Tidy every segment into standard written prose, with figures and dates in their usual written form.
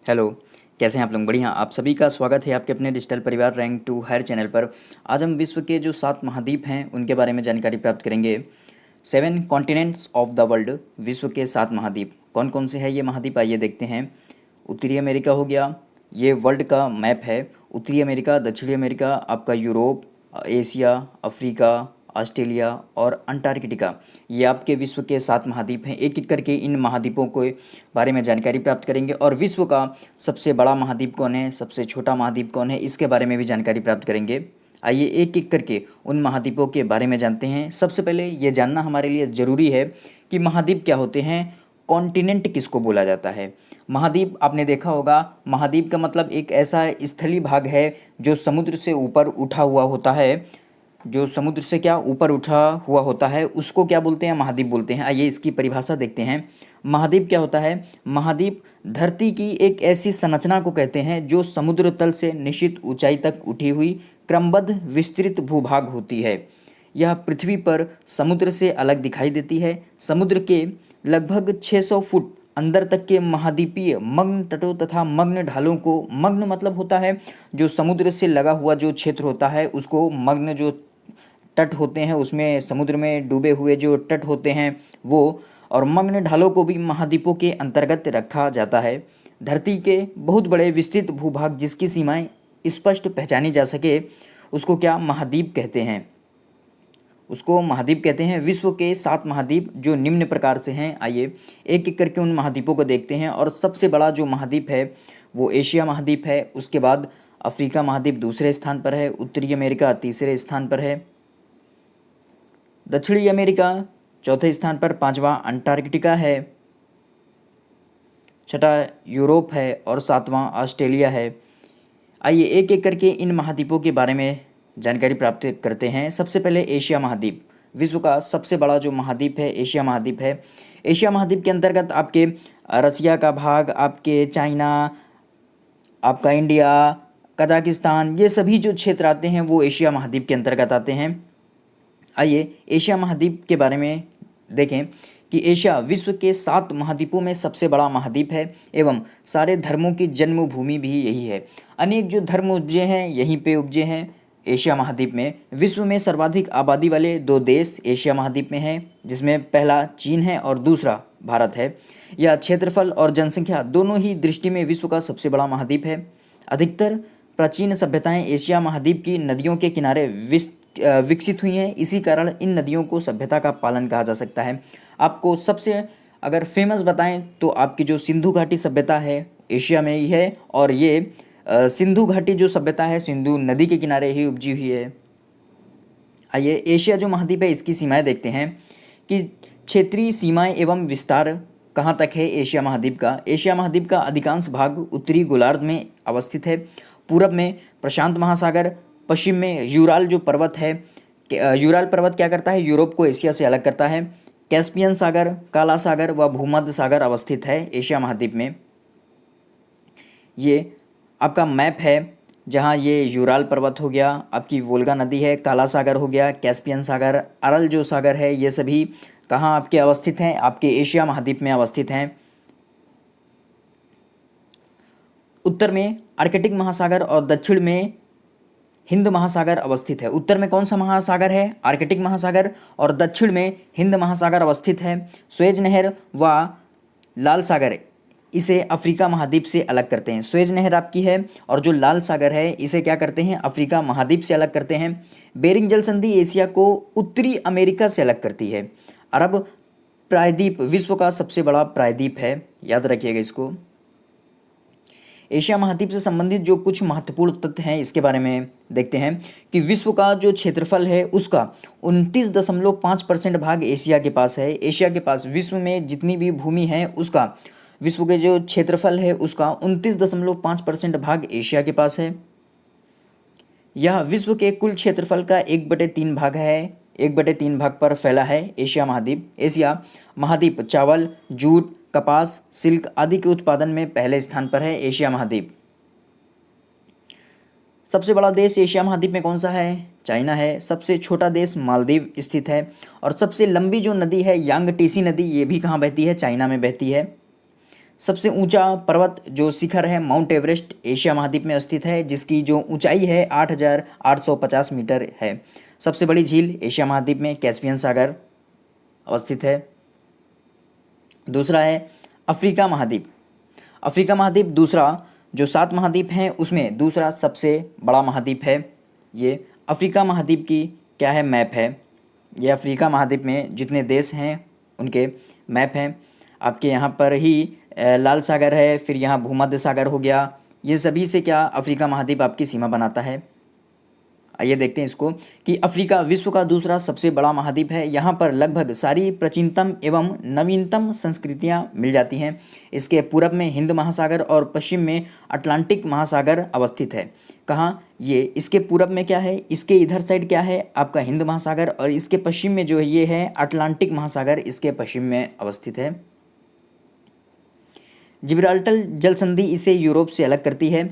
Hello. कैसे हैं आप लोग? बढ़िया। आप सभी का स्वागत है आपके अपने डिजिटल परिवार रैंक टू हायर चैनल पर। आज हम विश्व के जो 7 महाद्वीप हैं उनके बारे में जानकारी प्राप्त करेंगे। 7 कॉन्टिनेंट्स ऑफ द वर्ल्ड, विश्व के 7 महाद्वीप कौन कौन से हैं ये महाद्वीप, आइए देखते हैं। उत्तरी अमेरिका हो गया, ये वर्ल्ड का मैप है। उत्तरी अमेरिका, दक्षिणी अमेरिका, आपका यूरोप, एशिया, अफ्रीका, ऑस्ट्रेलिया और अंटार्कटिका, ये आपके विश्व के 7 महाद्वीप हैं। एक एक करके इन महाद्वीपों के बारे में जानकारी प्राप्त करेंगे और विश्व का सबसे बड़ा महाद्वीप कौन है, सबसे छोटा महाद्वीप कौन है, इसके बारे में भी जानकारी प्राप्त करेंगे। आइए एक एक करके उन महाद्वीपों के बारे में जानते हैं। सबसे पहले ये जानना हमारे लिए ज़रूरी है कि महाद्वीप क्या होते हैं, कॉन्टिनेंट किसको बोला जाता है। महाद्वीप आपने देखा होगा, महाद्वीप का मतलब एक ऐसा स्थलीय भाग है जो समुद्र से ऊपर उठा हुआ होता है। जो समुद्र से क्या ऊपर उठा हुआ होता है उसको क्या बोलते हैं, महाद्वीप बोलते हैं। आइए इसकी परिभाषा देखते हैं। महाद्वीप क्या होता है? महाद्वीप धरती की एक ऐसी संरचना को कहते हैं जो समुद्र तल से निश्चित ऊंचाई तक उठी हुई क्रमबद्ध विस्तृत भूभाग होती है। यह पृथ्वी पर समुद्र से अलग दिखाई देती है। समुद्र के लगभग 600 फुट अंदर तक के महाद्वीपीय मग्न तटों तथा मग्न ढालों को, मग्न मतलब होता है जो समुद्र से लगा हुआ जो क्षेत्र होता है उसको मग्न, जो तट होते हैं उसमें समुद्र में डूबे हुए जो तट होते हैं वो, और मग्न ढालों को भी महाद्वीपों के अंतर्गत रखा जाता है। धरती के बहुत बड़े विस्तृत भूभाग जिसकी सीमाएं स्पष्ट पहचानी जा सके उसको क्या, महाद्वीप कहते हैं। उसको महाद्वीप कहते हैं। विश्व के 7 महाद्वीप जो निम्न प्रकार से हैं, आइए एक एक करके उन महाद्वीपों को देखते हैं। और सबसे बड़ा जो महाद्वीप है वो एशिया महाद्वीप है। उसके बाद अफ्रीका महाद्वीप दूसरे स्थान पर है। उत्तरी अमेरिका तीसरे स्थान पर है। दक्षिणी अमेरिका चौथे स्थान पर। पांचवा अंटार्कटिका है। छठा यूरोप है और सातवां ऑस्ट्रेलिया है। आइए एक एक करके इन महाद्वीपों के बारे में जानकारी प्राप्त करते हैं। सबसे पहले एशिया महाद्वीप, विश्व का सबसे बड़ा जो महाद्वीप है एशिया महाद्वीप है। एशिया महाद्वीप के अंतर्गत आपके रसिया का भाग, आपके चाइना, आपका इंडिया, कजाकिस्तान, ये सभी जो क्षेत्र आते हैं वो एशिया महाद्वीप के अंतर्गत आते हैं। आइए एशिया महाद्वीप के बारे में देखें कि एशिया विश्व के 7 महाद्वीपों में सबसे बड़ा महाद्वीप है एवं सारे धर्मों की जन्मभूमि भी यही है। अनेक जो धर्म उपजे हैं यहीं पे उपजे हैं एशिया महाद्वीप में। विश्व में सर्वाधिक आबादी वाले 2 देश एशिया महाद्वीप में हैं, जिसमें पहला चीन है और दूसरा भारत है। यह क्षेत्रफल और जनसंख्या दोनों ही दृष्टि में विश्व का सबसे बड़ा महाद्वीप है। अधिकतर प्राचीन सभ्यताएं एशिया महाद्वीप की नदियों के किनारे विकसित हुई हैं। इसी कारण इन नदियों को सभ्यता का पालन कहा जा सकता है। आपको सबसे अगर फेमस बताएं तो आपकी जो सिंधु घाटी सभ्यता है एशिया में ही है, और ये सिंधु घाटी जो सभ्यता है सिंधु नदी के किनारे ही उपजी हुई है। आइए एशिया जो महाद्वीप है इसकी सीमाएं देखते हैं कि क्षेत्रीय सीमाएं एवं विस्तार कहाँ तक है एशिया महाद्वीप का। एशिया महाद्वीप का अधिकांश भाग उत्तरी गोलार्ध में अवस्थित है। पूरब में प्रशांत महासागर, पश्चिम में यूराल जो पर्वत है, यूराल पर्वत क्या करता है, यूरोप को एशिया से अलग करता है। कैस्पियन सागर, काला सागर व भूमध्य सागर अवस्थित है एशिया महाद्वीप में। ये आपका मैप है जहाँ ये यूराल पर्वत हो गया, आपकी वोल्गा नदी है, काला सागर हो गया, कैस्पियन सागर, अरल जो सागर है, ये सभी कहाँ आपके अवस्थित हैं, आपके एशिया महाद्वीप में अवस्थित हैं। उत्तर में आर्कटिक महासागर और दक्षिण में हिंद महासागर अवस्थित है। उत्तर में कौन सा महासागर है, आर्कटिक महासागर, और दक्षिण में हिंद महासागर अवस्थित है। स्वेज नहर व लाल सागर इसे अफ्रीका महाद्वीप से अलग करते हैं। स्वेज नहर आपकी है और जो लाल सागर है इसे क्या करते हैं, अफ्रीका महाद्वीप से अलग करते हैं। बेरिंग जल संधि एशिया को उत्तरी अमेरिका से अलग करती है। अरब प्रायद्वीप विश्व का सबसे बड़ा प्रायद्वीप है, याद रखिएगा इसको। एशिया महाद्वीप से संबंधित जो कुछ महत्वपूर्ण तथ्य हैं इसके बारे में देखते हैं कि विश्व का जो क्षेत्रफल है उसका 29.5% भाग एशिया के पास है। एशिया के पास विश्व में जितनी भी भूमि है उसका, विश्व के जो क्षेत्रफल है उसका 29.5% भाग एशिया के पास है। यह विश्व के कुल क्षेत्रफल का 1/3 भाग है। 1/3 भाग पर फैला है एशिया महाद्वीप। एशिया महाद्वीप चावल, जूट, कपास, सिल्क आदि के उत्पादन में पहले स्थान पर है एशिया महाद्वीप। सबसे बड़ा देश एशिया महाद्वीप में कौन सा है, चाइना है। सबसे छोटा देश मालदीव स्थित है। और सबसे लंबी जो नदी है यांगटीसी नदी, ये भी कहाँ बहती है, चाइना में बहती है। सबसे ऊंचा पर्वत जो शिखर है माउंट एवरेस्ट एशिया महाद्वीप में स्थित है, जिसकी जो ऊंचाई है 8,850 मीटर है। सबसे बड़ी झील एशिया महाद्वीप में कैस्पियन सागर अवस्थित है। दूसरा है अफ्रीका महाद्वीप। अफ्रीका महाद्वीप दूसरा जो 7 महाद्वीप हैं उसमें दूसरा सबसे बड़ा महाद्वीप है। ये अफ्रीका महाद्वीप की क्या है, मैप है। ये अफ्रीका महाद्वीप में जितने देश हैं उनके मैप हैं। आपके यहाँ पर ही लाल सागर है, फिर यहाँ भूमध्य सागर हो गया। ये सभी से क्या अफ्रीका महाद्वीप आपकी सीमा बनाता है। आइए देखते हैं इसको कि अफ्रीका विश्व का दूसरा सबसे बड़ा महाद्वीप है। यहाँ पर लगभग सारी प्राचीनतम एवं नवीनतम संस्कृतियाँ मिल जाती हैं। इसके पूरब में हिंद महासागर और पश्चिम में अटलांटिक महासागर अवस्थित है। कहाँ, ये इसके पूरब में क्या है, इसके इधर साइड क्या है आपका हिंद महासागर, और इसके पश्चिम में जो है ये है अटलांटिक महासागर, इसके पश्चिम में अवस्थित है। जिब्राल्टर जल संधि इसे यूरोप से अलग करती है।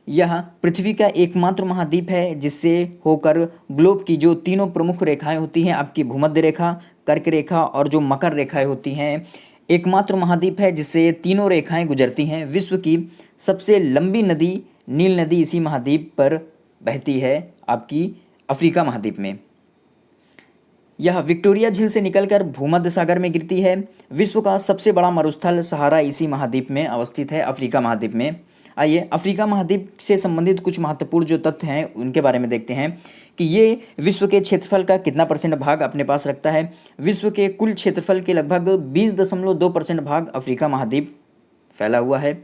यह पृथ्वी का एकमात्र महाद्वीप है जिससे होकर ग्लोब की जो तीनों प्रमुख रेखाएं होती हैं, आपकी भूमध्य रेखा, कर्क रेखा और जो मकर रेखाएं होती हैं, एकमात्र महाद्वीप है जिससे ये तीनों रेखाएं गुजरती हैं। विश्व की सबसे लंबी नदी नील नदी इसी महाद्वीप पर बहती है, आपकी अफ्रीका महाद्वीप में। यह विक्टोरिया झील से निकलकर भूमध्य सागर में गिरती है। विश्व का सबसे बड़ा मरुस्थल सहारा इसी महाद्वीप में अवस्थित है, अफ्रीका महाद्वीप में। आइए अफ्रीका महाद्वीप से संबंधित कुछ महत्वपूर्ण जो तथ्य हैं उनके बारे में देखते हैं कि ये विश्व के क्षेत्रफल का कितना % भाग अपने पास रखता है। विश्व के कुल क्षेत्रफल के लगभग 20.2% भाग अफ्रीका महाद्वीप फैला हुआ है।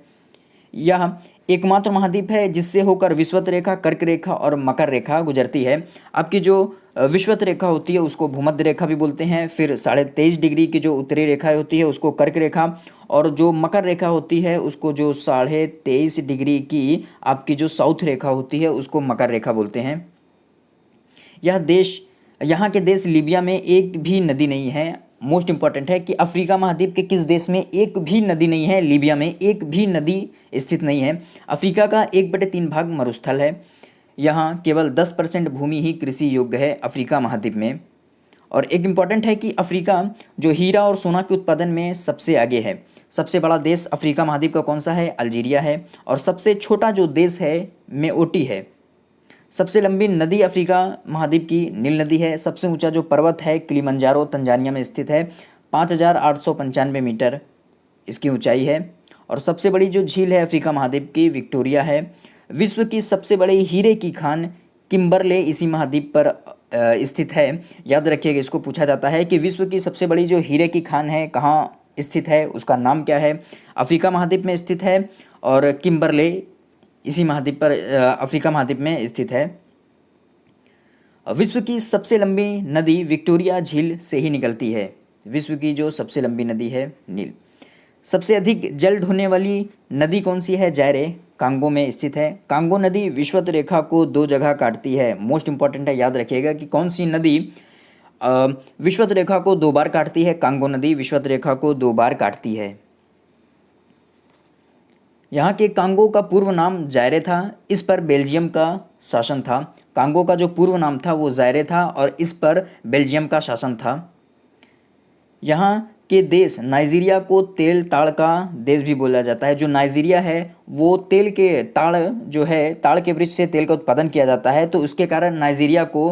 यह एकमात्र महाद्वीप है जिससे होकर विषुवत रेखा, कर्क रेखा और मकर रेखा गुजरती है। आपकी जो विषुवत रेखा होती है उसको भूमध्य रेखा भी बोलते हैं, फिर 23.5 डिग्री की जो उत्तरी रेखा होती है उसको कर्क रेखा, और जो मकर रेखा होती है उसको जो 23.5 डिग्री की आपकी जो साउथ रेखा होती है उसको मकर रेखा बोलते हैं। यहाँ के देश लीबिया में एक भी नदी नहीं है। मोस्ट इंपॉर्टेंट है कि अफ्रीका महाद्वीप के किस देश में एक भी नदी नहीं है, लीबिया में एक भी नदी स्थित नहीं है। अफ्रीका का 1/3 भाग मरुस्थल है। यहाँ केवल 10% भूमि ही कृषि योग्य है अफ्रीका महाद्वीप में। और एक इम्पॉर्टेंट है कि अफ्रीका जो हीरा और सोना के उत्पादन में सबसे आगे है। सबसे बड़ा देश अफ्रीका महाद्वीप का कौन सा है, अल्जीरिया है। और सबसे छोटा जो देश है मेओटी है। सबसे लंबी नदी अफ्रीका महाद्वीप की नील नदी है। सबसे ऊंचा जो पर्वत है किलिमंजारो तंजानिया में स्थित है, 5,895 मीटर इसकी ऊंचाई है। और सबसे बड़ी जो झील है अफ्रीका महाद्वीप की विक्टोरिया है। विश्व की सबसे बड़ी हीरे की खान किम्बरले इसी महाद्वीप पर स्थित है। याद रखिएगा, इसको पूछा जाता है कि विश्व की सबसे बड़ी जो हीरे की खान है कहाँ स्थित है, उसका नाम क्या है। अफ्रीका महाद्वीप में स्थित है और किम्बरले इसी महाद्वीप पर अफ्रीका महाद्वीप में स्थित है। विश्व की सबसे लंबी नदी विक्टोरिया झील से ही निकलती है। विश्व की जो सबसे लंबी नदी है नील। सबसे अधिक जल ढोने वाली नदी कौन सी है, जायरे कांगो में स्थित है। कांगो नदी विषुवत रेखा को 2 जगह काटती है। मोस्ट इंपॉर्टेंट है, याद रखिएगा कि कौन सी नदी विषुवत रेखा को 2 बार काटती है। कांगो नदी विषुवत रेखा को 2 बार काटती है। यहाँ के कांगो का पूर्व नाम जायरे था। इस पर बेल्जियम का शासन था। कांगो का जो पूर्व नाम था वो जायरे था और इस पर बेल्जियम का शासन था। यहाँ के देश नाइजीरिया को तेल ताड़ का देश भी बोला जाता है। जो नाइजीरिया है वो तेल के ताड़ जो है, ताड़ के वृक्ष से तेल का उत्पादन किया जाता है, तो उसके कारण नाइजीरिया को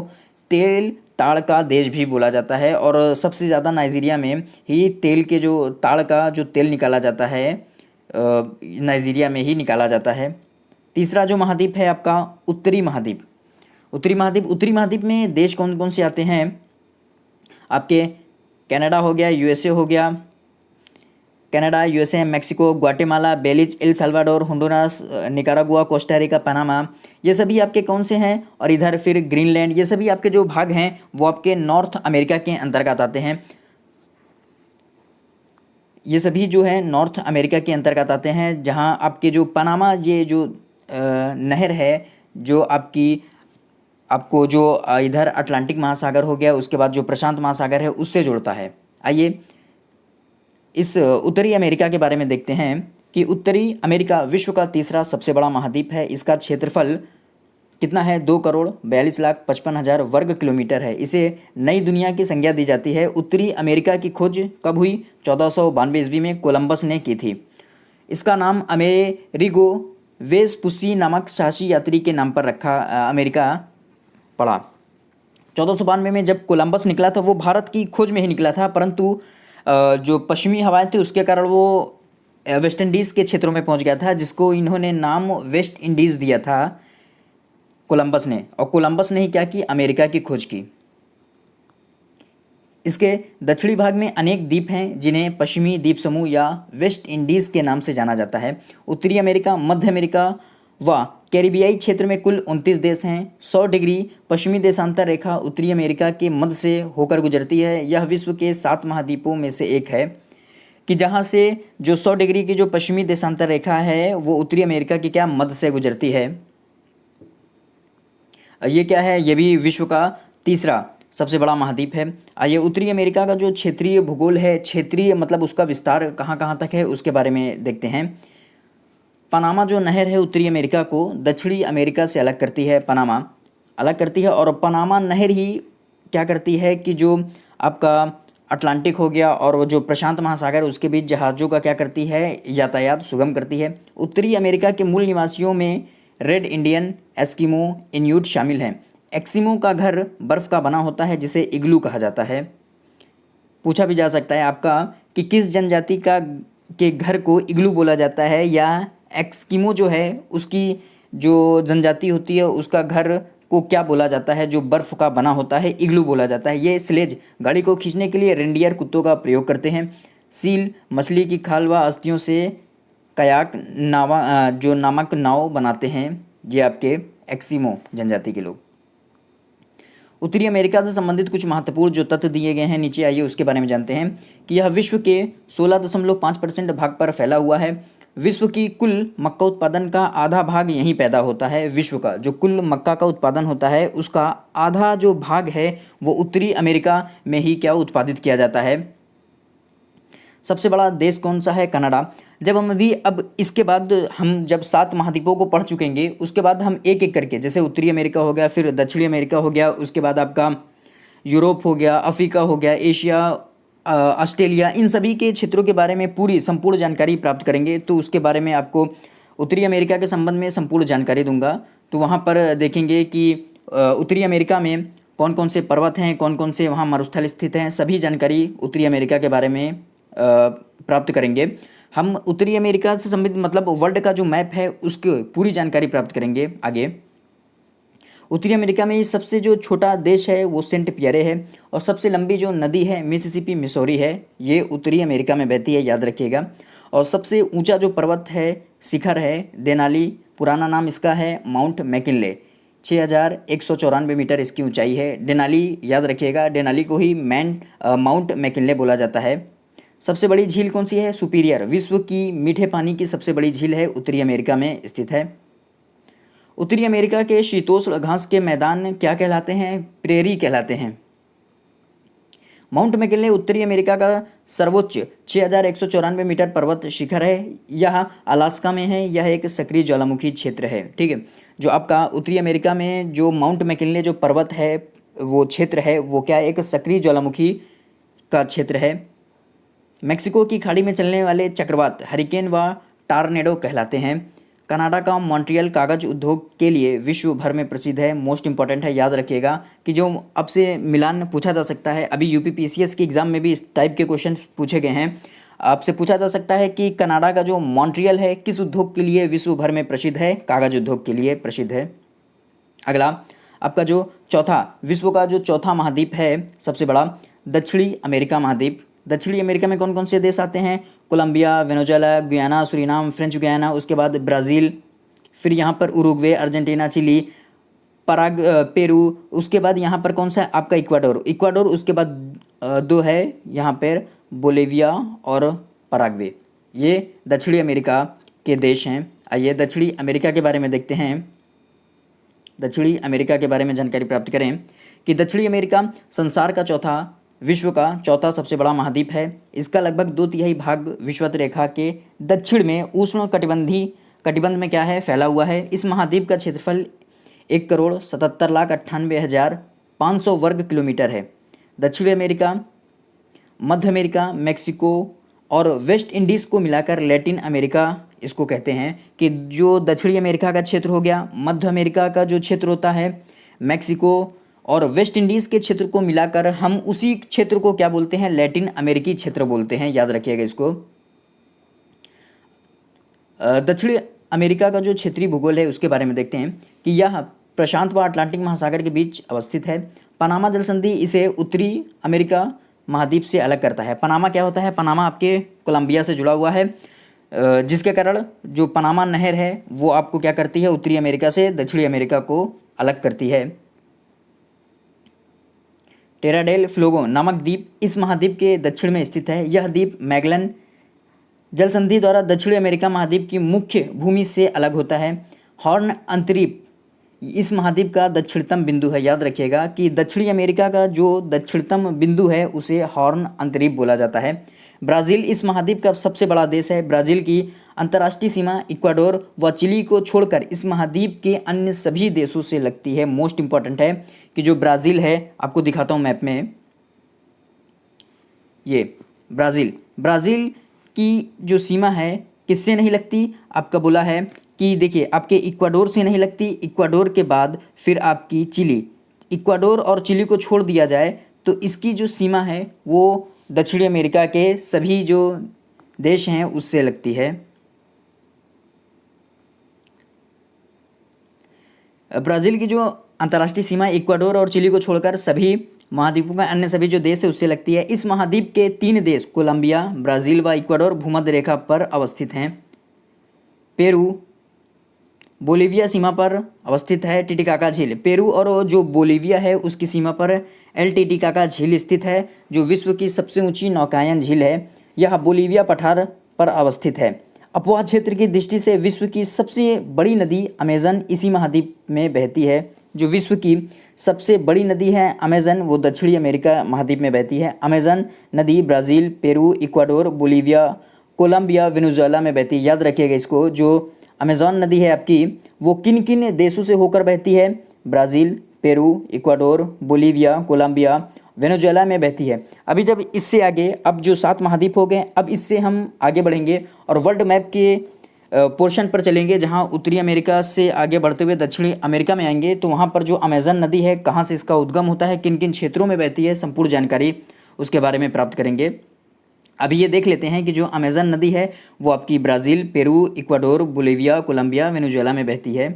तेल ताड़ का देश भी बोला जाता है। और सबसे ज़्यादा नाइजीरिया में ही तेल के जो ताड़ का जो तेल निकाला जाता है नाइजीरिया में ही निकाला जाता है। तीसरा जो महाद्वीप है आपका उत्तरी महाद्वीप। उत्तरी महाद्वीप में देश कौन कौन से आते हैं, आपके कनाडा हो गया, यूएसए हो गया, Canada, USA, Mexico, Guatemala, Belize, El Salvador, Honduras, Nicaragua, Costa Rica, Panama, ये सभी आपके कौन से हैं। और इधर फिर ग्रीनलैंड, ये सभी आपके जो भाग हैं वो आपके नॉर्थ अमेरिका के अंतर्गत आते हैं। ये सभी जो है नॉर्थ अमेरिका के अंतर्गत आते हैं, जहाँ आपके जो पनामा ये जो नहर है जो आपको जो इधर अटलांटिक महासागर हो गया, उसके बाद जो प्रशांत महासागर है उससे जुड़ता है। आइए इस उत्तरी अमेरिका के बारे में देखते हैं कि उत्तरी अमेरिका विश्व का तीसरा सबसे बड़ा महाद्वीप है। इसका क्षेत्रफल कितना है, 2,42,55,000 वर्ग किलोमीटर है। इसे नई दुनिया की संज्ञा दी जाती है। उत्तरी अमेरिका की खोज कब हुई, 1492 ईस्वी में कोलंबस ने की थी। इसका नाम अमेरिगो वेस्पुसी नामक साहसी यात्री के नाम पर रखा अमेरिका पड़ा। 1492 में जब कोलंबस निकला था वो भारत की खोज में ही निकला था, परंतु जो पश्चिमी हवाएं थी उसके कारण वो वेस्ट इंडीज़ के क्षेत्रों में पहुंच गया था, जिसको इन्होंने नाम वेस्ट इंडीज़ दिया था कोलंबस ने। और कोलंबस ने ही क्या की, अमेरिका की खोज की। इसके दक्षिणी भाग में अनेक द्वीप हैं जिन्हें पश्चिमी द्वीप समूह या वेस्ट इंडीज़ के नाम से जाना जाता है। उत्तरी अमेरिका, मध्य अमेरिका व कैरिबियाई क्षेत्र में कुल 29 देश हैं। 100 डिग्री पश्चिमी देशांतर रेखा उत्तरी अमेरिका के मध्य से होकर गुजरती है। यह विश्व के 7 महाद्वीपों में से एक है कि जहाँ से जो 100 डिग्री की जो पश्चिमी देशांतर रेखा है वो उत्तरी अमेरिका की क्या मध्य से गुजरती है। ये क्या है, ये भी विश्व का तीसरा सबसे बड़ा महाद्वीप है। आइए उत्तरी अमेरिका का जो क्षेत्रीय भूगोल है, क्षेत्रीय मतलब उसका विस्तार कहाँ कहाँ तक है उसके बारे में देखते हैं। पनामा जो नहर है उत्तरी अमेरिका को दक्षिणी अमेरिका से अलग करती है। पनामा अलग करती है और पनामा नहर ही क्या करती है कि जो आपका अटलांटिक हो गया और वो जो प्रशांत महासागर उसके बीच जहाज़ों का क्या करती है, यातायात सुगम करती है। उत्तरी अमेरिका के मूल निवासियों में रेड इंडियन, एस्किमो, इन्यूट शामिल हैं। एक्सिमो का घर बर्फ़ का बना होता है जिसे इग्लू कहा जाता है। पूछा भी जा सकता है आपका कि किस जनजाति का के घर को इग्लू बोला जाता है, या एक्सकिमो जो है उसकी जो जनजाति होती है उसका घर को क्या बोला जाता है, जो बर्फ़ का बना होता है इग्लू बोला जाता है। ये स्लेज गाड़ी को खींचने के लिए रेंडियर कुत्तों का प्रयोग करते हैं। सील मछली की खाल व अस्थियों से कयाक नावा जो नामक नाव बनाते हैं, ये आपके एक्सिमो जनजाति के लोग। उत्तरी अमेरिका से संबंधित कुछ महत्वपूर्ण जो तथ्य दिए गए हैं नीचे, आइए उसके बारे में जानते हैं कि यह विश्व के 16.5% भाग पर फैला हुआ है। विश्व की कुल मक्का उत्पादन का आधा भाग यहीं पैदा होता है। विश्व का जो कुल मक्का का उत्पादन होता है उसका आधा जो भाग है वो उत्तरी अमेरिका में ही क्या उत्पादित किया जाता है। सबसे बड़ा देश कौन सा है, कनाडा। जब हम अभी अब इसके बाद हम जब 7 महाद्वीपों को पढ़ चुकेंगे उसके बाद हम एक एक करके, जैसे उत्तरी अमेरिका हो गया, फिर दक्षिणी अमेरिका हो गया, उसके बाद आपका यूरोप हो गया, अफ्रीका हो गया, एशिया, ऑस्ट्रेलिया, इन सभी के क्षेत्रों के बारे में पूरी संपूर्ण जानकारी प्राप्त करेंगे। तो उसके बारे में आपको उत्तरी अमेरिका के संबंध में संपूर्ण जानकारी दूंगा। तो वहाँ पर देखेंगे कि उत्तरी अमेरिका में कौन कौन से पर्वत हैं, कौन कौन से वहाँ मरुस्थल स्थित हैं, सभी जानकारी उत्तरी अमेरिका के बारे में प्राप्त करेंगे। हम उत्तरी अमेरिका से संबंधित मतलब वर्ल्ड का जो मैप है उसकी पूरी जानकारी प्राप्त करेंगे आगे। उत्तरी अमेरिका में सबसे जो छोटा देश है वो सेंट पियरे है, और सबसे लंबी जो नदी है मिसिसिपी मिसौरी है, ये उत्तरी अमेरिका में बहती है, याद रखिएगा। और सबसे ऊंचा जो पर्वत है, शिखर है देनाली, पुराना नाम इसका है माउंट मैकिनले, 6194 मीटर इसकी ऊंचाई है। डेनाली याद रखिएगा, डेनाली को ही माउंट मैकिनले बोला जाता है। सबसे बड़ी झील कौन सी है, सुपीरियर, विश्व की मीठे पानी की सबसे बड़ी झील है, उत्तरी अमेरिका में स्थित है। उत्तरी अमेरिका के शीतोष्ण घास के मैदान क्या कहलाते हैं, प्रेरी कहलाते हैं। माउंट मैकिनले उत्तरी अमेरिका का सर्वोच्च 6194 मीटर पर्वत शिखर है। यह अलास्का में है। यह एक सक्रिय ज्वालामुखी क्षेत्र है। ठीक है, जो आपका उत्तरी अमेरिका में जो माउंट मैकिनले जो पर्वत है वो क्षेत्र है वो क्या एक सक्रिय ज्वालामुखी का क्षेत्र है। मेक्सिको की खाड़ी में चलने वाले चक्रवात हरिकेन व टारनेडो कहलाते हैं। कनाडा का मॉन्ट्रियल कागज उद्योग के लिए विश्व भर में प्रसिद्ध है। मोस्ट इंपॉर्टेंट है, याद रखिएगा कि जो अब से मिलान पूछा जा सकता है, अभी यूपीपीसीएस के एग्जाम में भी इस टाइप के क्वेश्चन पूछे गए हैं। आपसे पूछा जा सकता है कि कनाडा का जो मॉन्ट्रियल है किस उद्योग के लिए विश्व भर में प्रसिद्ध है, कागज उद्योग के लिए प्रसिद्ध है। अगला आपका जो चौथा विश्व का जो चौथा महाद्वीप है सबसे बड़ा, दक्षिणी अमेरिका महाद्वीप। दक्षिणी अमेरिका में कौन कौन से देश आते हैं, Colombia, Venezuela, Guyana, Suriname, French Guiana, उसके बाद ब्राज़ील, फिर यहाँ पर उरुग्वे, अर्जेंटीना, चिली, पेरू, उसके बाद यहाँ पर कौन सा है आपका इक्वाडोर, उसके बाद दो है यहाँ पर बोलिविया और पराग्वे। ये दक्षिणी अमेरिका के देश हैं। आइए दक्षिणी अमेरिका के बारे में देखते हैं। दक्षिणी अमेरिका के बारे में जानकारी प्राप्त करें कि दक्षिणी अमेरिका संसार का विश्व का चौथा सबसे बड़ा महाद्वीप है। इसका लगभग 2/3 भाग विषुवत रेखा के दक्षिण में उष्ण कटिबंध में क्या है फैला हुआ है। इस महाद्वीप का क्षेत्रफल 1,77,98,500 वर्ग किलोमीटर है। दक्षिण अमेरिका, मध्य अमेरिका, मेक्सिको, और वेस्ट इंडीज़ को मिलाकर लैटिन अमेरिका इसको कहते हैं। कि जो दक्षिणी अमेरिका का क्षेत्र हो गया, मध्य अमेरिका का जो क्षेत्र होता है, मैक्सिको और वेस्ट इंडीज़ के क्षेत्र को मिलाकर हम उसी क्षेत्र को क्या बोलते हैं, लैटिन अमेरिकी क्षेत्र बोलते हैं, याद रखिएगा इसको। दक्षिणी अमेरिका का जो क्षेत्रीय भूगोल है उसके बारे में देखते हैं कि यह प्रशांत व अटलांटिक महासागर के बीच अवस्थित है। पनामा जल संधि इसे उत्तरी अमेरिका महाद्वीप से अलग करता है। पनामा क्या होता है, पनामा आपके कोलंबिया से जुड़ा हुआ है, जिसके कारण जो पनामा नहर है वो आपको क्या करती है, उत्तरी अमेरिका से दक्षिणी अमेरिका को अलग करती है। टेरा डेल फ्लोगो नामक द्वीप इस महाद्वीप के दक्षिण में स्थित है। यह द्वीप मैगलन जल संधि द्वारा दक्षिणी अमेरिका महाद्वीप की मुख्य भूमि से अलग होता है। हॉर्न अंतरीप इस महाद्वीप का दक्षिणतम बिंदु है। याद रखिएगा कि दक्षिणी अमेरिका का जो दक्षिणतम बिंदु है उसे हॉर्न अंतरीप बोला जाता है। ब्राज़ील इस महाद्वीप का सबसे बड़ा देश है। ब्राज़ील की अंतर्राष्ट्रीय सीमा इक्वाडोर व चिली को छोड़कर इस महाद्वीप के अन्य सभी देशों से लगती है। मोस्ट इंपॉर्टेंट है कि जो ब्राज़ील है, आपको दिखाता हूँ मैप में, ये ब्राज़ील की जो सीमा है किससे नहीं लगती, आपका बोला है कि देखिए आपके इक्वाडोर से नहीं लगती, इक्वाडोर के बाद फिर आपकी चिली, इक्वाडोर और चिली को छोड़ दिया जाए तो इसकी जो सीमा है वो दक्षिणी अमेरिका के सभी जो देश हैं उससे लगती है। ब्राज़ील की जो अंतर्राष्ट्रीय सीमा इक्वाडोर और चिली को छोड़कर सभी महाद्वीपों में अन्य सभी जो देश है उससे लगती है। इस महाद्वीप के 3 देश कोलंबिया, ब्राज़ील व इक्वाडोर भूमध्य रेखा पर अवस्थित हैं। पेरू बोलीविया सीमा पर अवस्थित है। टिटिकाका झील, पेरू और जो बोलीविया है उसकी सीमा पर एल टिटिकाका झील स्थित है, जो विश्व की सबसे ऊंची नौकायन झील है। यह बोलीविया पठार पर अवस्थित है। अपवाह क्षेत्र की दृष्टि से विश्व की सबसे बड़ी नदी अमेजन इसी महाद्वीप में बहती है। जो विश्व की सबसे बड़ी नदी है अमेजन, वो दक्षिणी अमेरिका महाद्वीप में बहती है। अमेजन नदी Brazil, Peru, Ecuador, Bolivia, Colombia, Venezuela में बहती है। याद रखिएगा इसको, जो अमेजन नदी है आपकी वो किन किन देशों से होकर बहती है, Brazil, Peru, Ecuador, Bolivia, Colombia, Venezuela में बहती है। अभी जब इससे आगे, अब जो 7 महाद्वीप हो गए, अब इससे हम आगे बढ़ेंगे और वर्ल्ड मैप के पोर्शन पर चलेंगे, जहां उत्तरी अमेरिका से आगे बढ़ते हुए दक्षिणी अमेरिका में आएंगे तो वहां पर जो अमेजन नदी है कहां से इसका उद्गम होता है, किन किन क्षेत्रों में बहती है, संपूर्ण जानकारी उसके बारे में प्राप्त करेंगे। अभी ये देख लेते हैं कि जो अमेजन नदी है वो आपकी Brazil, Peru, Ecuador, Bolivia, Colombia, Venezuela में बहती है।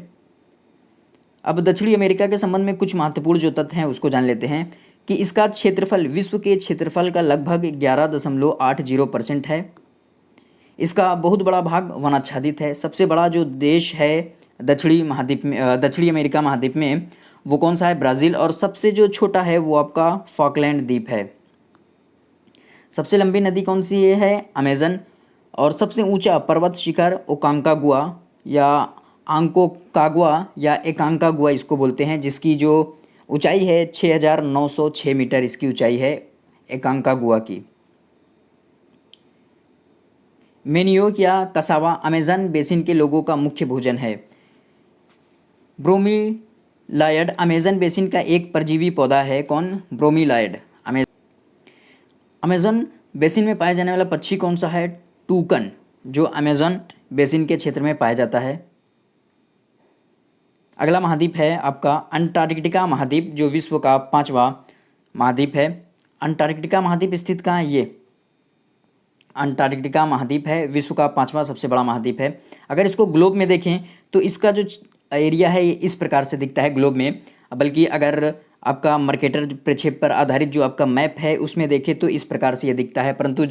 अब दक्षिणी अमेरिका के संबंध में कुछ महत्वपूर्ण जो तथ्य हैं उसको जान लेते हैं कि इसका क्षेत्रफल विश्व के क्षेत्रफल का लगभग 11.80% है। इसका बहुत बड़ा भाग वनाच्छादित है। सबसे बड़ा जो देश है दक्षिणी अमेरिका महाद्वीप में वो कौन सा है, ब्राज़ील, और सबसे जो छोटा है वो आपका फॉकलैंड द्वीप है। सबसे लंबी नदी कौन सी है, अमेजन, और सबसे ऊंचा पर्वत शिखर ओकांकागुआ या आंकोकागुआ या एकांकागुआ इसको बोलते हैं, जिसकी जो ऊंचाई है 6,906 मीटर इसकी ऊंचाई है एकांकागुआ की। मेनियोक या कसावा अमेजन बेसिन के लोगों का मुख्य भोजन है। ब्रोमीलायड अमेजन बेसिन का एक परजीवी पौधा है। कौन, ब्रोमीलायड। अमेजन बेसिन में पाया जाने वाला पक्षी कौन सा है, टूकन, जो अमेजन बेसिन के क्षेत्र में पाया जाता है। अगला महाद्वीप है आपका अंटार्कटिका महाद्वीप, जो विश्व का 5वां महाद्वीप है। अंटार्कटिका महाद्वीप स्थित कहाँ है, ये अंटार्कटिका महाद्वीप है, विश्व का 5वां सबसे बड़ा महाद्वीप है। अगर इसको ग्लोब में देखें तो इसका जो एरिया है ये इस प्रकार से दिखता है ग्लोब में, बल्कि अगर आपका मर्केटर प्रक्षेप पर आधारित जो आपका मैप है उसमें देखें तो इस प्रकार से ये दिखता है, परंतु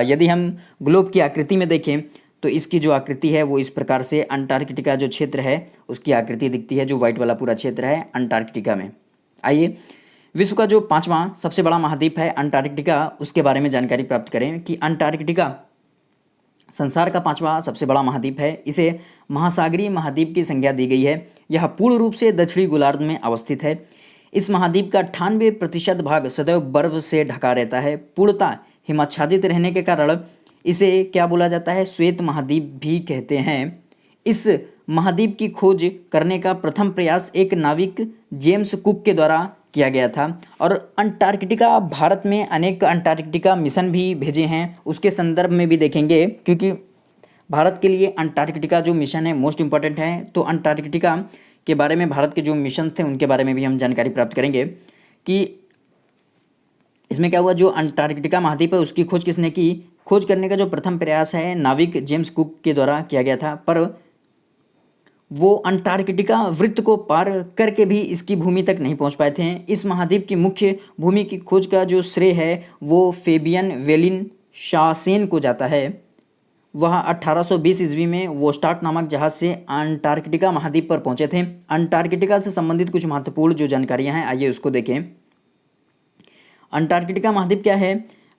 यदि हम ग्लोब की आकृति में देखें तो इसकी जो आकृति है वो इस प्रकार से अंटार्कटिका जो क्षेत्र है उसकी आकृति दिखती है, जो व्हाइट वाला पूरा क्षेत्र है अंटार्कटिका में। आइए विश्व का जो 5वां सबसे बड़ा महाद्वीप है अंटार्कटिका, उसके बारे में जानकारी प्राप्त करें कि अंटार्कटिका संसार का 5वां सबसे बड़ा महाद्वीप है। इसे महासागरीय महाद्वीप की संज्ञा दी गई है। यह पूर्ण रूप से दक्षिणी गोलार्ध में अवस्थित है। इस महाद्वीप का 98% भाग सदैव बर्फ से ढका रहता है। पूर्णतः हिमाच्छादित रहने के कारण इसे क्या बोला जाता है, श्वेत महाद्वीप भी कहते हैं। इस महाद्वीप की खोज करने का प्रथम प्रयास एक नाविक जेम्स कुक के द्वारा किया गया था। और अंटार्कटिका, भारत में अनेक अंटार्कटिका मिशन भी भेजे हैं, उसके संदर्भ में भी देखेंगे, क्योंकि भारत के लिए अंटार्कटिका जो मिशन है मोस्ट इम्पॉर्टेंट है। तो अंटार्कटिका के बारे में, भारत के जो मिशन थे उनके बारे में भी हम जानकारी प्राप्त करेंगे कि इसमें क्या हुआ। जो अंटार्कटिका महाद्वीप है उसकी खोज किसने की। खोज करने का जो प्रथम प्रयास है नाविक जेम्स कुक के द्वारा किया गया था, पर वो अंटार्कटिका वृत्त को पार करके भी इसकी भूमि तक नहीं पहुंच पाए थे। इस महाद्वीप की मुख्य भूमि की खोज का जो श्रेय है वो फेबियन वेलिन शासेन को जाता है। वह 1820 ईस्वी में वोस्टाक नामक जहाज से अंटार्कटिका महाद्वीप पर पहुंचे थे। अंटार्कटिका से संबंधित कुछ महत्वपूर्ण जो जानकारियां हैं, आइए उसको देखें। अंटार्कटिका महाद्वीप क्या है।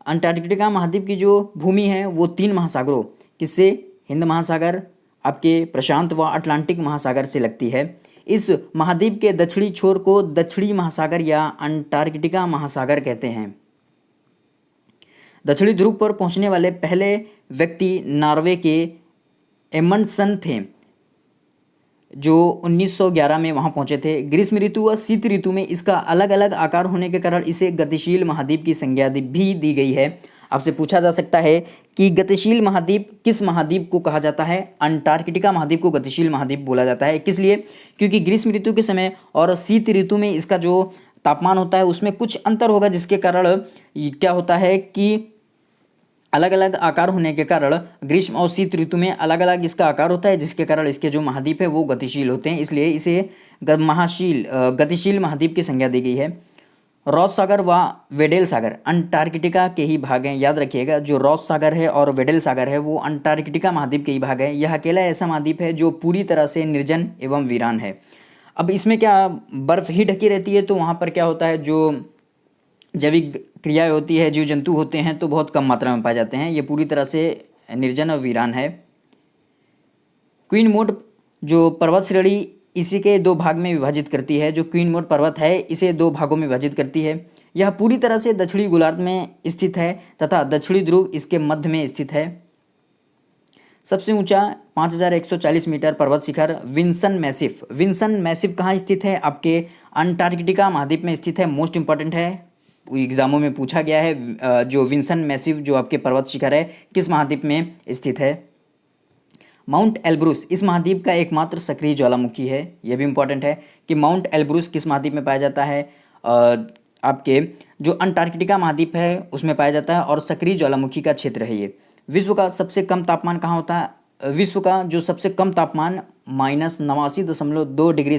अंटार्कटिका महाद्वीप की जो भूमि है वो 3 महासागरों, किससे, हिंद महासागर, आपके प्रशांत व अटलांटिक महासागर से लगती है। इस महाद्वीप के दक्षिणी छोर को दक्षिणी महासागर या अंटार्कटिका महासागर कहते हैं। दक्षिणी ध्रुव पर पहुंचने वाले पहले व्यक्ति नॉर्वे के एमंडसन थे, जो 1911 में वहां पहुंचे थे। ग्रीष्म ऋतु व शीत ऋतु में इसका अलग अलग आकार होने के कारण इसे गतिशील महाद्वीप की संज्ञा भी दी गई है। आपसे पूछा जा सकता है कि गतिशील महाद्वीप किस महाद्वीप को कहा जाता है। अंटार्कटिका महाद्वीप को गतिशील महाद्वीप बोला जाता है। किस लिए, क्योंकि ग्रीष्म ऋतु के समय और शीत ऋतु में इसका जो तापमान होता है उसमें कुछ अंतर होगा, जिसके कारण क्या होता है कि अलग अलग आकार होने के कारण ग्रीष्म और शीत ऋतु में अलग अलग इसका आकार होता है, जिसके कारण इसके जो महाद्वीप है वो गतिशील होते हैं, इसलिए इसे गतिशील महाद्वीप की संज्ञा दी गई है। रॉस सागर व वेडेल सागर अंटार्कटिका के ही भाग हैं। याद रखिएगा, जो रॉस सागर है और वेडेल सागर है वो अंटार्कटिका महाद्वीप के ही भाग है। यह अकेला ऐसा महाद्वीप है जो पूरी तरह से निर्जन एवं वीरान है। अब इसमें क्या, बर्फ ही ढकी रहती है, तो वहाँ पर क्या होता है, जो जैविक क्रियाएं होती है, जीव जंतु होते हैं तो बहुत कम मात्रा में पाए जाते हैं। ये पूरी तरह से निर्जन और वीरान है। क्वीन मोड जो पर्वत श्रेणी इसी के 2 भाग में विभाजित करती है। जो क्वीन मोड पर्वत है इसे 2 भागों में विभाजित करती है। यह पूरी तरह से दक्षिणी गोलार्ध में स्थित है तथा दक्षिणी ध्रुव इसके मध्य में स्थित है। सबसे ऊंचा 5140 मीटर पर्वत शिखर विंसन मैसिफ। विंसन मैसिफ कहाँ स्थित है, आपके अंटार्कटिका महाद्वीप में स्थित है। मोस्ट इंपॉर्टेंट है, एग्जामों में पूछा गया है। जो विंसन मैसिव जो आपके पर्वत शिखर है किस महाद्वीप में स्थित है। माउंट एल्ब्रूस इस महाद्वीप का एकमात्र सक्रिय ज्वालामुखी है। यह भी इंपॉर्टेंट है कि माउंट एल्ब्रूस किस महाद्वीप में पाया जाता है। आपके जो अंटार्कटिका महाद्वीप है उसमें पाया जाता है और सक्रिय ज्वालामुखी का क्षेत्र है ये। विश्व का सबसे कम तापमान कहाँ होता है। विश्व का जो सबसे कम तापमान -89.2 डिग्री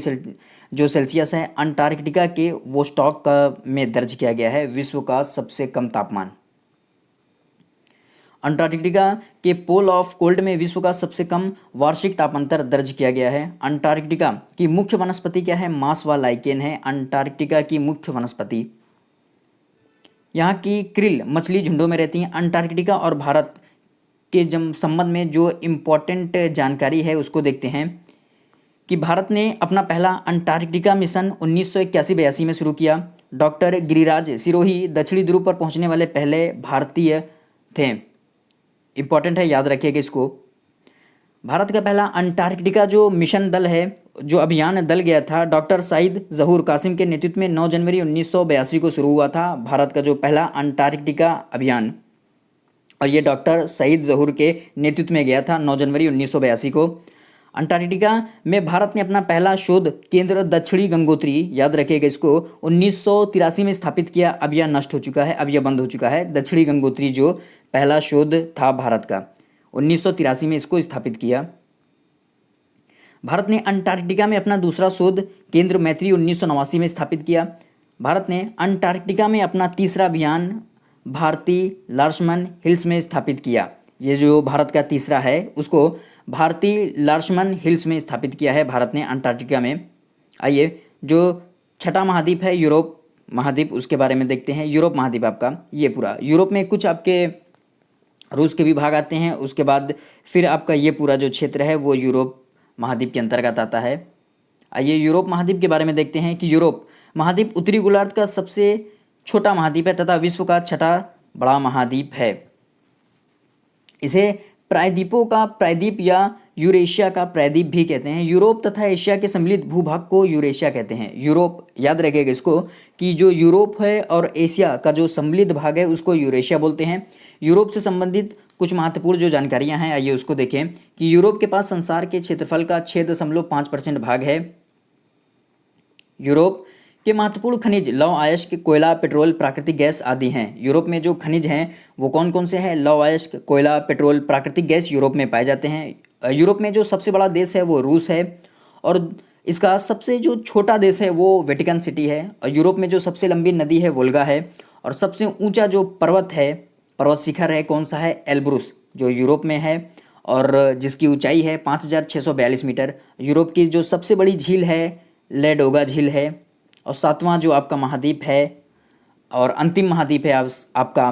जो सेल्सियस है अंटार्कटिका के वोस्टॉक में दर्ज किया गया है। विश्व का सबसे कम तापमान अंटार्कटिका के पोल ऑफ कोल्ड में विश्व का सबसे कम वार्षिक तापांतर दर्ज किया गया है। अंटार्कटिका की मुख्य वनस्पति क्या है, मांस व लाइकेन है अंटार्कटिका की मुख्य वनस्पति। यहाँ की क्रिल मछली झुंडों में रहती हैं। अंटार्कटिका और भारत के संबंध में जो इम्पोर्टेंट जानकारी है उसको देखते हैं कि भारत ने अपना पहला अंटार्कटिका मिशन 1981-82 में शुरू किया। डॉक्टर गिरिराज सिरोही दक्षिणी ध्रुव पर पहुंचने वाले पहले भारतीय थे। इंपॉर्टेंट है, याद रखिएगा इसको। भारत का पहला अंटार्कटिका जो मिशन दल है, जो अभियान दल गया था, डॉक्टर सईद जहूर कासिम के नेतृत्व में 9 जनवरी 1982 को शुरू हुआ था भारत का जो पहला अंटार्कटिका अभियान। और ये डॉक्टर सईद जहूर के नेतृत्व में गया था 9 जनवरी 1982 को। अंटार्कटिका में भारत ने अपना पहला शोध केंद्र दक्षिणी गंगोत्री, याद रखिएगा इसको, 1983 में स्थापित किया। अब यह नष्ट हो चुका है, अब यह बंद हो चुका है। दक्षिणी गंगोत्री जो पहला शोध था भारत का, 1983 में इसको स्थापित किया। भारत ने अंटार्कटिका में अपना दूसरा शोध केंद्र मैत्री 1989 में स्थापित किया। भारत ने अंटार्कटिका में अपना तीसरा अभियान भारतीय लार्समन हिल्स में स्थापित किया। ये जो भारत का तीसरा है उसको भारतीय लार्समन हिल्स में स्थापित किया है भारत ने अंटार्कटिका में। आइए, जो छठा महाद्वीप है यूरोप महाद्वीप, उसके बारे में देखते हैं। यूरोप महाद्वीप आपका ये पूरा, यूरोप में कुछ आपके रूस के भी भाग आते हैं, उसके बाद फिर आपका ये पूरा जो क्षेत्र है वो यूरोप महाद्वीप के अंतर्गत आता है। आइए यूरोप महाद्वीप के बारे में देखते हैं कि यूरोप महाद्वीप उत्तरी गोलार्ध का सबसे छोटा महाद्वीप है तथा विश्व का छठा बड़ा महाद्वीप है। इसे प्रायद्वीपों का प्रायद्वीप या यूरेशिया का प्रायद्वीप भी कहते हैं। यूरोप तथा एशिया के सम्मिलित भूभाग को यूरेशिया कहते हैं। यूरोप, याद रखिएगा इसको कि जो यूरोप है और एशिया का जो सम्मिलित भाग है उसको यूरेशिया बोलते हैं। यूरोप से संबंधित कुछ महत्वपूर्ण जो जानकारियां हैं आइए उसको देखें कि यूरोप के पास संसार के क्षेत्रफल का 6.5% भाग है। यूरोप के महत्वपूर्ण खनिज लौह अयस्क, कोयला, पेट्रोल, प्राकृतिक गैस आदि हैं। यूरोप में जो खनिज हैं वो कौन कौन से हैं? लौह अयस्क, कोयला, पेट्रोल, प्राकृतिक गैस यूरोप में पाए जाते हैं। यूरोप में जो सबसे बड़ा देश है वो रूस है और इसका सबसे जो छोटा देश है वो वेटिकन सिटी है। और यूरोप में जो सबसे लंबी नदी है वोल्गा है और सबसे ऊंचा जो पर्वत है, पर्वत शिखर है, कौन सा है? एल्ब्रुस, जो यूरोप में है और जिसकी ऊंचाई है 5,642 मीटर। यूरोप की जो सबसे बड़ी झील है लेडोगा झील है। और सातवां जो आपका महाद्वीप है और अंतिम महाद्वीप है आपका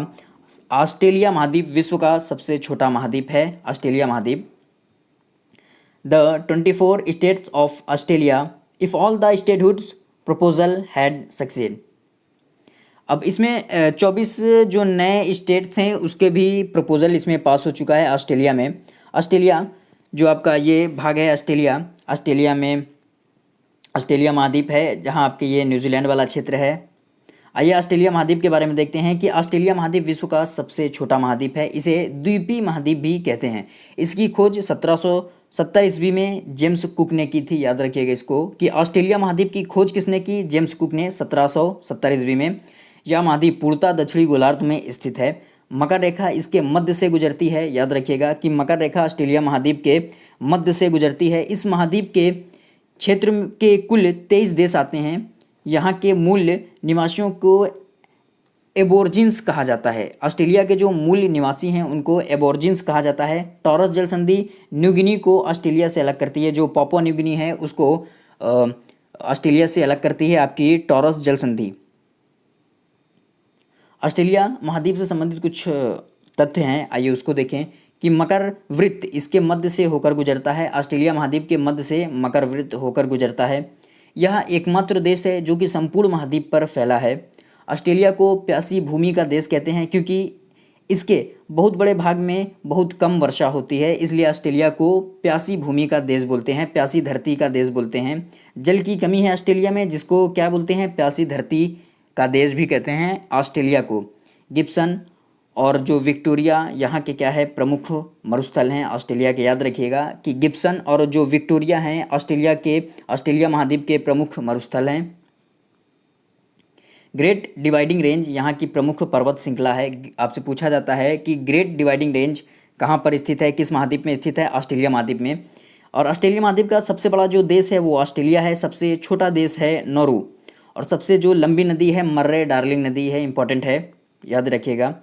ऑस्ट्रेलिया महाद्वीप। विश्व का सबसे छोटा महाद्वीप है ऑस्ट्रेलिया महाद्वीप। The 24 states of Australia if all the statehoods proposal had succeed. अब इसमें 24 जो नए स्टेट थे उसके भी प्रपोजल इसमें पास हो चुका है ऑस्ट्रेलिया में। ऑस्ट्रेलिया जो आपका ये भाग है ऑस्ट्रेलिया, ऑस्ट्रेलिया में ऑस्ट्रेलिया महाद्वीप है जहां आपके ये न्यूजीलैंड वाला क्षेत्र है। आइए ऑस्ट्रेलिया महाद्वीप के बारे में देखते हैं कि ऑस्ट्रेलिया महाद्वीप विश्व का सबसे छोटा महाद्वीप है। इसे द्वीपीय महाद्वीप भी कहते हैं। इसकी खोज 1770 ईस्वी में जेम्स कुक ने की थी। याद रखिएगा इसको कि ऑस्ट्रेलिया महाद्वीप की खोज किसने की? जेम्स कुक ने 1770 ईस्वी में। यह महाद्वीप पूर्णतः दक्षिणी गोलार्ध में स्थित है। मकर रेखा इसके मध्य से गुजरती है। याद रखिएगा कि मकर रेखा ऑस्ट्रेलिया महाद्वीप के मध्य से गुजरती है। इस महाद्वीप के क्षेत्र के कुल 23 देश आते हैं। यहाँ के मूल निवासियों को एबोर्जिन्स कहा जाता है। ऑस्ट्रेलिया के जो मूल निवासी हैं उनको एबोर्जिन्स कहा जाता है। टॉरस जल संधि न्यू गिनी को ऑस्ट्रेलिया से अलग करती है। जो पापुआ न्यू गिनी है उसको ऑस्ट्रेलिया से अलग करती है आपकी टॉरस जल संधि। ऑस्ट्रेलिया महाद्वीप से संबंधित कुछ तथ्य हैं, आइए उसको देखें कि मकर वृत्त इसके मध्य से होकर गुजरता है। ऑस्ट्रेलिया महाद्वीप के मध्य से मकर वृत्त होकर गुजरता है। यह एकमात्र देश है जो कि संपूर्ण महाद्वीप पर फैला है। ऑस्ट्रेलिया को प्यासी भूमि का देश कहते हैं क्योंकि इसके बहुत बड़े भाग में बहुत कम वर्षा होती है, इसलिए ऑस्ट्रेलिया को प्यासी भूमि का देश बोलते हैं, प्यासी धरती का देश बोलते हैं। जल की कमी है ऑस्ट्रेलिया में जिसको क्या बोलते हैं? प्यासी धरती का देश भी कहते हैं ऑस्ट्रेलिया को। गिब्सन और जो विक्टोरिया यहाँ के क्या है? प्रमुख मरुस्थल हैं ऑस्ट्रेलिया के। याद रखिएगा कि गिब्सन और जो विक्टोरिया हैं ऑस्ट्रेलिया महाद्वीप के प्रमुख मरुस्थल हैं। ग्रेट डिवाइडिंग रेंज यहाँ की प्रमुख पर्वत श्रृंखला है। आपसे पूछा जाता है कि ग्रेट डिवाइडिंग रेंज कहाँ पर स्थित है, किस महाद्वीप में स्थित है? ऑस्ट्रेलिया महाद्वीप में। और ऑस्ट्रेलिया महाद्वीप का सबसे बड़ा जो देश है वो ऑस्ट्रेलिया है। सबसे छोटा देश है नौरू। और सबसे जो लंबी नदी है मर्रे डार्लिंग नदी है, इंपॉर्टेंट है, याद रखिएगा।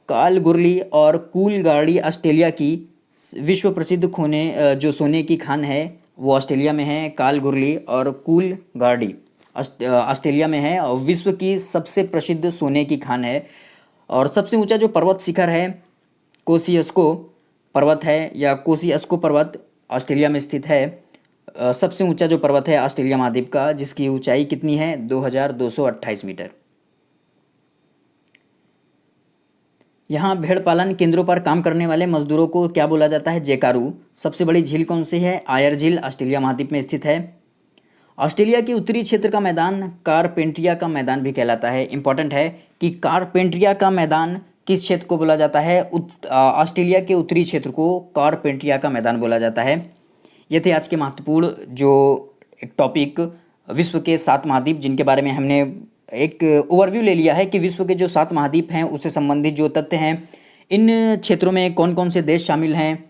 कालगुरली और कूलगार्डी ऑस्ट्रेलिया की विश्व प्रसिद्ध जो सोने की खान है वो ऑस्ट्रेलिया में है। कालगुरली और कूलगार्डी ऑस्ट्रेलिया में है और विश्व की सबसे प्रसिद्ध सोने की खान है। और सबसे ऊंचा जो पर्वत शिखर है कोसियस्को पर्वत है या कोसियस्को पर्वत ऑस्ट्रेलिया में स्थित है। सबसे ऊंचा जो पर्वत है ऑस्ट्रेलिया महाद्वीप का जिसकी ऊंचाई कितनी है? 2228 मीटर। यहाँ भेड़ पालन केंद्रों पर काम करने वाले मजदूरों को क्या बोला जाता है? जेकारू। सबसे बड़ी झील कौन सी है? आयर झील ऑस्ट्रेलिया महाद्वीप में स्थित है। ऑस्ट्रेलिया के उत्तरी क्षेत्र का मैदान कारपेंट्रिया का मैदान भी कहलाता है। इंपॉर्टेंट है कि कारपेंट्रिया का मैदान किस क्षेत्र को बोला जाता है? ऑस्ट्रेलिया के उत्तरी क्षेत्र को कारपेंट्रिया का मैदान बोला जाता है। ये थे आज के महत्वपूर्ण जो एक टॉपिक विश्व के 7 महाद्वीप जिनके बारे में हमने एक ओवरव्यू ले लिया है कि विश्व के जो 7 महाद्वीप हैं उससे संबंधित जो तथ्य हैं, इन क्षेत्रों में कौन कौन से देश शामिल हैं,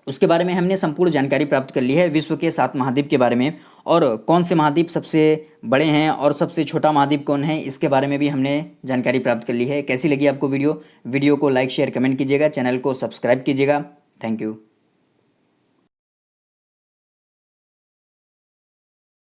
उसके बारे में हमने संपूर्ण जानकारी प्राप्त कर ली है विश्व के 7 महाद्वीप के बारे में। और कौन से महाद्वीप सबसे बड़े हैं और सबसे छोटा महाद्वीप कौन है इसके बारे में भी हमने जानकारी प्राप्त कर ली है। कैसी लगी आपको वीडियो को लाइक शेयर कमेंट कीजिएगा, चैनल को सब्सक्राइब कीजिएगा। Thank you.